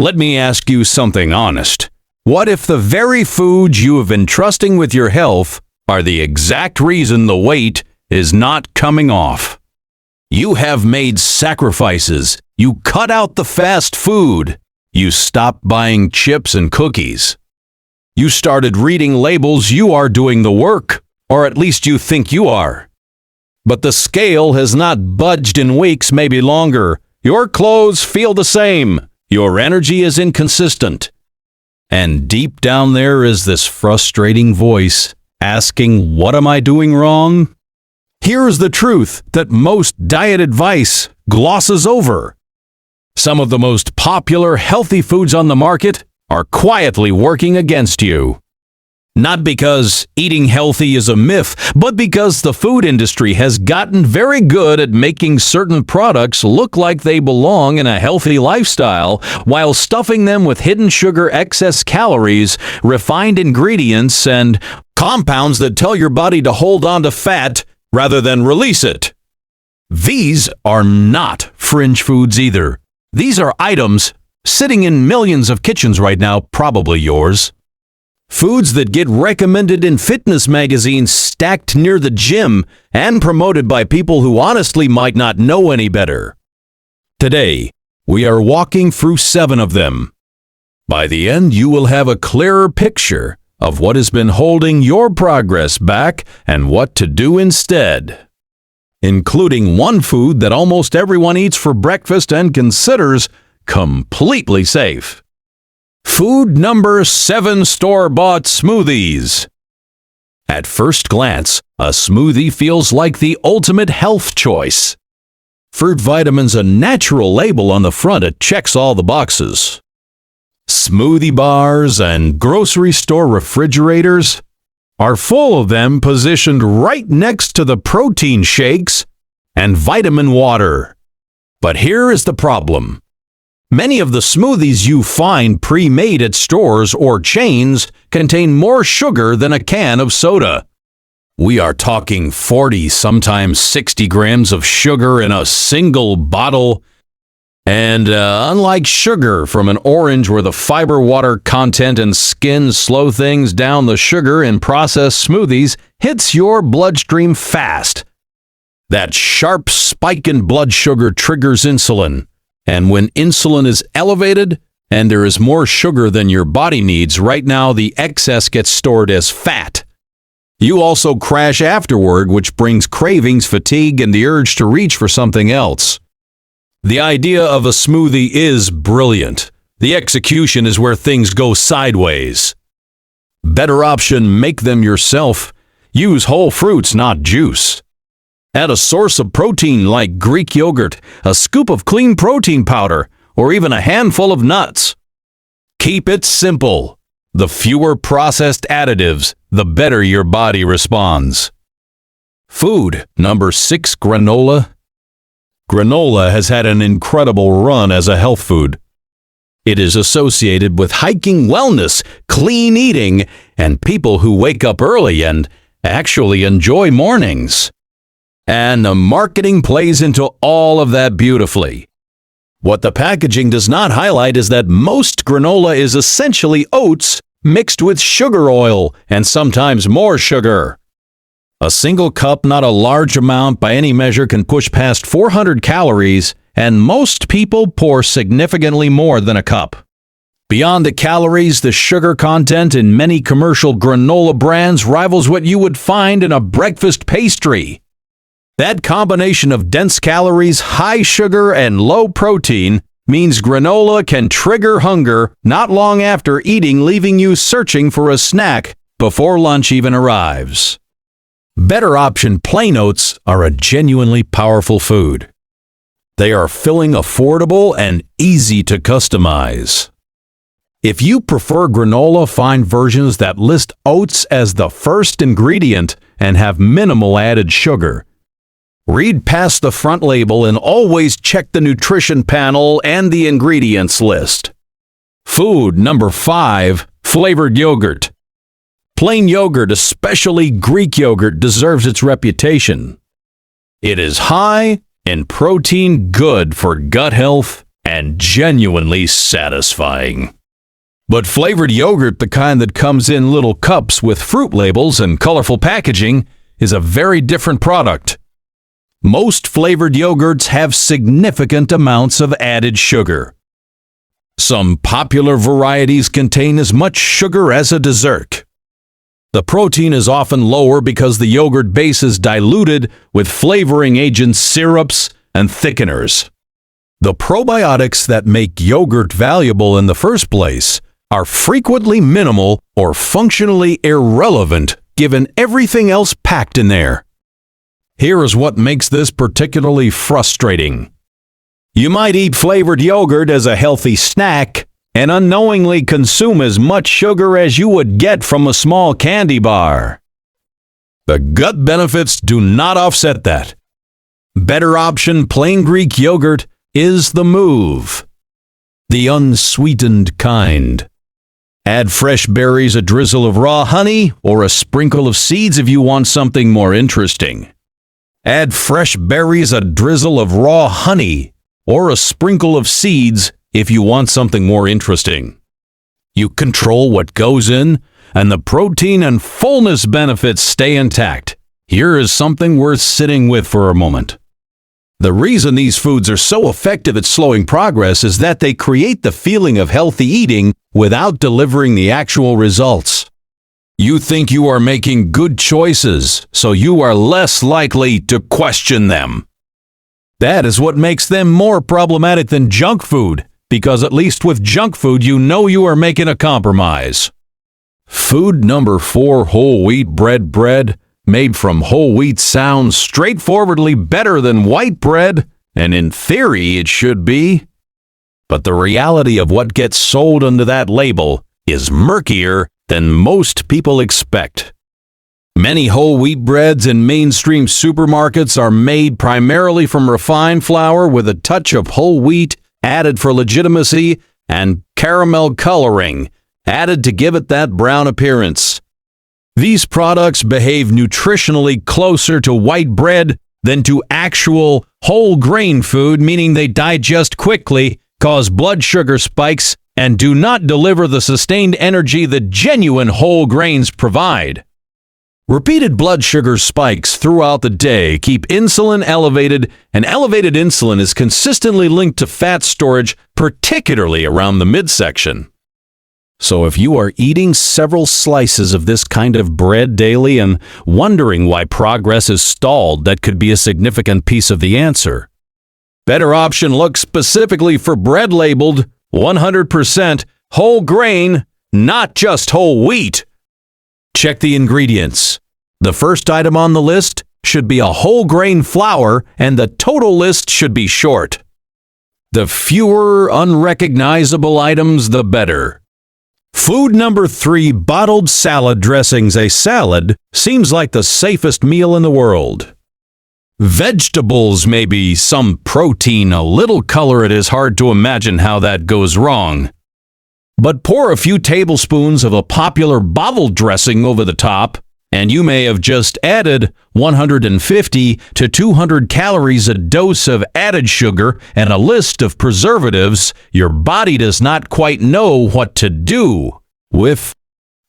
Let me ask you something honest. What if the very foods you have been trusting with your health are the exact reason the weight is not coming off? You have made sacrifices. You cut out the fast food. You stopped buying chips and cookies. You started reading labels. You are doing the work, or at least you think you are. But the scale has not budged in weeks, maybe longer. Your clothes feel the same. Your energy is inconsistent. And deep down there is this frustrating voice asking, what am I doing wrong? Here's the truth that most diet advice glosses over. Some of the most popular healthy foods on the market are quietly working against you. Not because eating healthy is a myth, but because the food industry has gotten very good at making certain products look like they belong in a healthy lifestyle while stuffing them with hidden sugar, excess calories, refined ingredients, and compounds that tell your body to hold on to fat rather than release it. These are not fringe foods either. These are items sitting in millions of kitchens right now, probably yours. Foods that get recommended in fitness magazines stacked near the gym and promoted by people who honestly might not know any better. Today, we are walking through 7 of them. By the end, you will have a clearer picture of what has been holding your progress back and what to do instead, including one food that almost everyone eats for breakfast and considers completely safe. Food number 7: store-bought smoothies. At first glance, a smoothie feels like the ultimate health choice. Fruit Vitamin's a natural label on the front. It checks all the boxes. Smoothie bars and grocery store refrigerators are full of them, positioned right next to the protein shakes and vitamin water. But here is the problem. Many of the smoothies you find pre-made at stores or chains contain more sugar than a can of soda. We are talking 40, sometimes 60 grams of sugar in a single bottle. And unlike sugar from an orange where the fiber, water content, and skin slow things down, the sugar in processed smoothies hits your bloodstream fast. That sharp spike in blood sugar triggers insulin. And when insulin is elevated and there is more sugar than your body needs, right now the excess gets stored as fat. You also crash afterward, which brings cravings, fatigue, and the urge to reach for something else. The idea of a smoothie is brilliant. The execution is where things go sideways. Better option: make them yourself. Use whole fruits, not juice. Add a source of protein like Greek yogurt, a scoop of clean protein powder, or even a handful of nuts. Keep it simple. The fewer processed additives, the better your body responds. Food number 6: granola. Granola has had an incredible run as a health food. It is associated with hiking, wellness, clean eating, and people who wake up early and actually enjoy mornings. And the marketing plays into all of that beautifully. What the packaging does not highlight is that most granola is essentially oats mixed with sugar oil and sometimes more sugar. A single cup, not a large amount by any measure, can push past 400 calories, and most people pour significantly more than a cup. Beyond the calories, the sugar content in many commercial granola brands rivals what you would find in a breakfast pastry. That combination of dense calories, high sugar, and low protein means granola can trigger hunger not long after eating, leaving you searching for a snack before lunch even arrives. Better option: plain oats are a genuinely powerful food. They are filling, affordable, and easy to customize. If you prefer granola, find versions that list oats as the first ingredient and have minimal added sugar. Read past the front label and always check the nutrition panel and the ingredients list. Food number 5: flavored yogurt. Plain yogurt, especially Greek yogurt, deserves its reputation. It is high in protein, good for gut health, and genuinely satisfying. But flavored yogurt, the kind that comes in little cups with fruit labels and colorful packaging, is a very different product. Most flavored yogurts have significant amounts of added sugar. Some popular varieties contain as much sugar as a dessert. The protein is often lower because the yogurt base is diluted with flavoring agents, syrups, and thickeners. The probiotics that make yogurt valuable in the first place are frequently minimal or functionally irrelevant given everything else packed in there. Here is what makes this particularly frustrating. You might eat flavored yogurt as a healthy snack and unknowingly consume as much sugar as you would get from a small candy bar. The gut benefits do not offset that. Better option plain Greek yogurt is the move. The unsweetened kind. Add fresh berries, a drizzle of raw honey, or a sprinkle of seeds if you want something more interesting. Add fresh berries, a drizzle of raw honey, or a sprinkle of seeds if you want something more interesting. You control what goes in, and the protein and fullness benefits stay intact. Here is something worth sitting with for a moment. The reason these foods are so effective at slowing progress is that they create the feeling of healthy eating without delivering the actual results. You think you are making good choices, so you are less likely to question them. That is what makes them more problematic than junk food, because at least with junk food you know you are making a compromise. Food number 4, whole wheat bread made from whole wheat sounds straightforwardly better than white bread, and in theory it should be. But the reality of what gets sold under that label is murkier than most people expect. Many whole wheat breads in mainstream supermarkets are made primarily from refined flour with a touch of whole wheat added for legitimacy and caramel coloring added to give it that brown appearance. These products behave nutritionally closer to white bread than to actual whole grain food, meaning they digest quickly, cause blood sugar spikes, and do not deliver the sustained energy that genuine whole grains provide. Repeated blood sugar spikes throughout the day keep insulin elevated, and elevated insulin is consistently linked to fat storage, particularly around the midsection. So if you are eating several slices of this kind of bread daily and wondering why progress is stalled, that could be a significant piece of the answer. Better option looks specifically for bread labeled 100% whole grain, not just whole wheat. Check the ingredients. The first item on the list should be a whole grain flour, and the total list should be short. The fewer unrecognizable items, the better. Food number 3, bottled salad dressings. A salad seems like the safest meal in the world. Vegetables, maybe some protein, a little color. It is hard to imagine how that goes wrong. But pour a few tablespoons of a popular bottled dressing over the top, and you may have just added 150 to 200 calories a dose of added sugar and a list of preservatives your body does not quite know what to do with.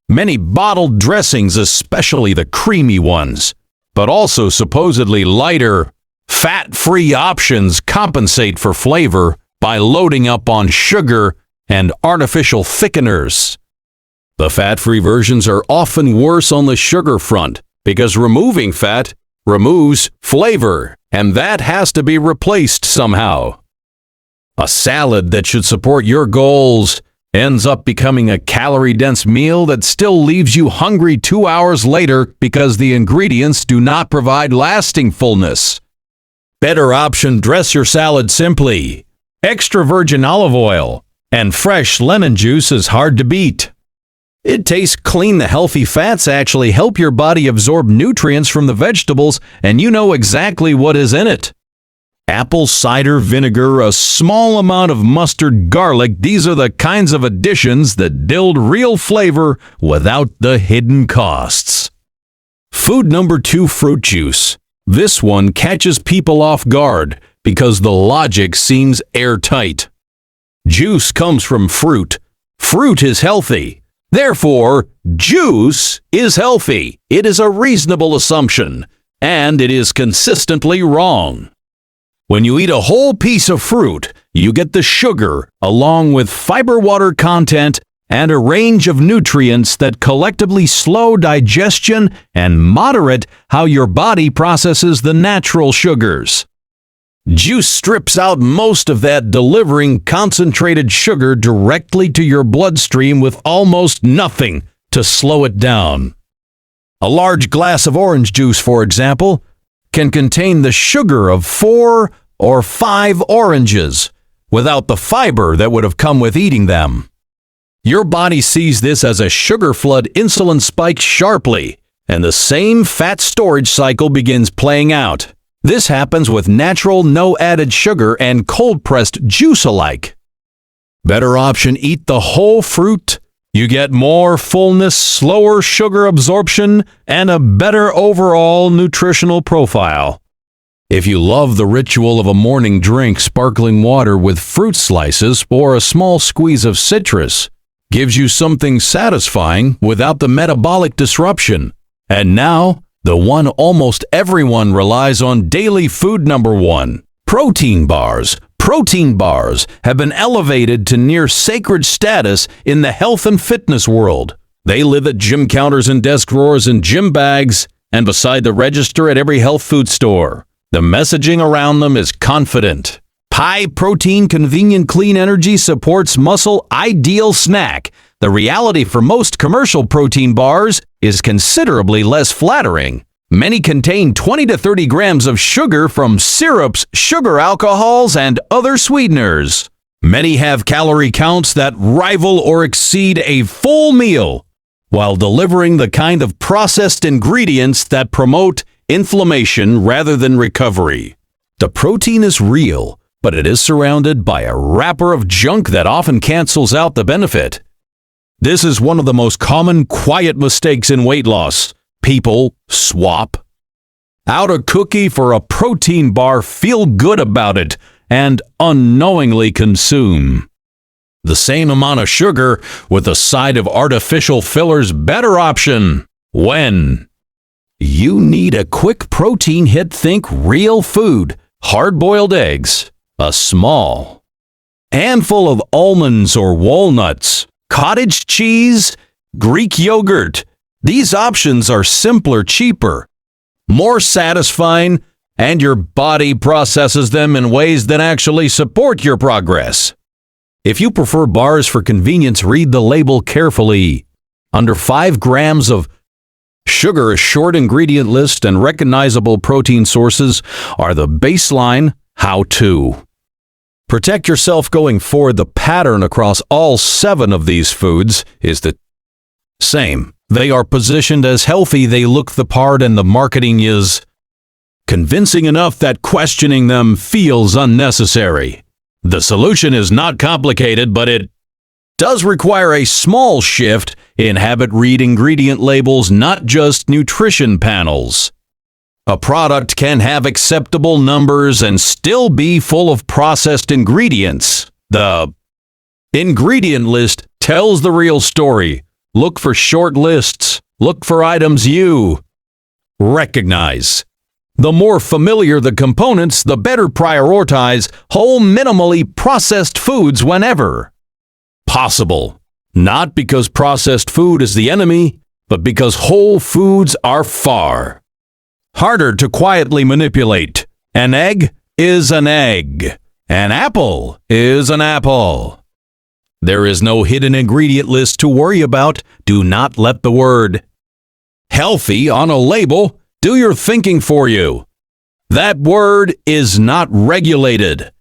Many bottled dressings, especially the creamy ones, but also supposedly lighter, fat-free options compensate for flavor by loading up on sugar and artificial thickeners. The fat-free versions are often worse on the sugar front because removing fat removes flavor, and that has to be replaced somehow. A salad that should support your goals ends up becoming a calorie-dense meal that still leaves you hungry 2 hours later because the ingredients do not provide lasting fullness. Better option: dress your salad simply. Extra virgin olive oil and fresh lemon juice is hard to beat. It tastes clean. The healthy fats actually help your body absorb nutrients from the vegetables, and you know exactly what is in it. Apple cider vinegar, a small amount of mustard, garlic. These are the kinds of additions that build real flavor without the hidden costs. Food number 2, fruit juice. This one catches people off guard because the logic seems airtight. Juice comes from fruit. Fruit is healthy. Therefore, juice is healthy. It is a reasonable assumption, and it is consistently wrong. When you eat a whole piece of fruit, you get the sugar along with fiber water content and a range of nutrients that collectively slow digestion and moderate how your body processes the natural sugars. Juice strips out most of that, delivering concentrated sugar directly to your bloodstream with almost nothing to slow it down. A large glass of orange juice, for example, can contain the sugar of 4 or 5 oranges without the fiber that would have come with eating them. Your body sees this as a sugar flood. Insulin spikes sharply, and the same fat storage cycle begins playing out. This happens with natural, no added sugar and cold-pressed juice alike. Better option, eat the whole fruit. You get more fullness, slower sugar absorption, and a better overall nutritional profile. If you love the ritual of a morning drink, sparkling water with fruit slices or a small squeeze of citrus gives you something satisfying without the metabolic disruption. And now, the one almost everyone relies on, daily food number 1, protein bars. Protein bars have been elevated to near sacred status in the health and fitness world. They live at gym counters and desk drawers and gym bags and beside the register at every health food store. The messaging around them is confident. High protein, convenient, clean energy supports muscle, ideal snack. The reality for most commercial protein bars is considerably less flattering. Many contain 20 to 30 grams of sugar from syrups, sugar alcohols, and other sweeteners. Many have calorie counts that rival or exceed a full meal, while delivering the kind of processed ingredients that promote inflammation rather than recovery. The protein is real, but it is surrounded by a wrapper of junk that often cancels out the benefit. This is one of the most common quiet mistakes in weight loss. People swap out a cookie for a protein bar, feel good about it, and unknowingly consume the same amount of sugar with a side of artificial fillers. Better option when you need a quick protein hit. Think real food, hard-boiled eggs, a small handful of almonds or walnuts, cottage cheese, Greek yogurt. These options are simpler, cheaper, more satisfying, and your body processes them in ways that actually support your progress. If you prefer bars for convenience, read the label carefully. Under 5 grams of sugar, a short ingredient list and recognizable protein sources are the baseline how-to. Protect yourself going forward. The pattern across all 7 of these foods is the same. They are positioned as healthy, they look the part, and the marketing is convincing enough that questioning them feels unnecessary. The solution is not complicated, but it does require a small shift in habit. Read ingredient labels, not just nutrition panels. A product can have acceptable numbers and still be full of processed ingredients. The ingredient list tells the real story. Look for short lists. Look for items you recognize. The more familiar the components, the better. Prioritize whole, minimally processed foods whenever possible. Not because processed food is the enemy, but because whole foods are far harder to quietly manipulate. An egg is an egg. An apple is an apple. There is no hidden ingredient list to worry about. Do not let the word healthy on a label do your thinking for you. That word is not regulated.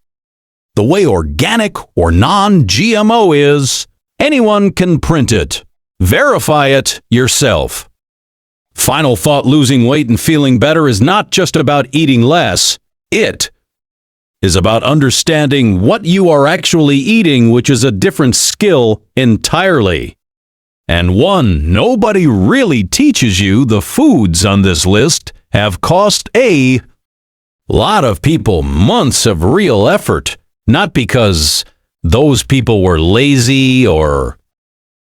The way organic or non-GMO is, anyone can print it. Verify it yourself. Final thought: losing weight and feeling better is not just about eating less. It is about understanding what you are actually eating, which is a different skill entirely. And one nobody really teaches you. The foods on this list have cost a lot of people months of real effort, not because those people were lazy or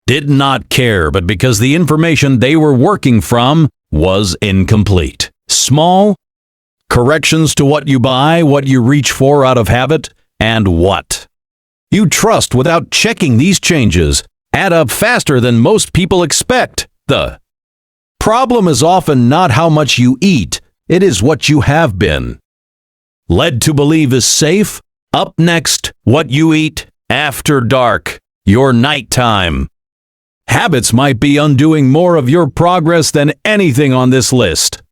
did not care, but because the information they were working from was incomplete. Small corrections to what you buy, what you reach for out of habit, and what you trust without checking these changes add up faster than most people expect. The problem is often not how much you eat, it is what you have been led to believe is safe. Up next, what you eat after dark, your nighttime. Habits might be undoing more of your progress than anything on this list.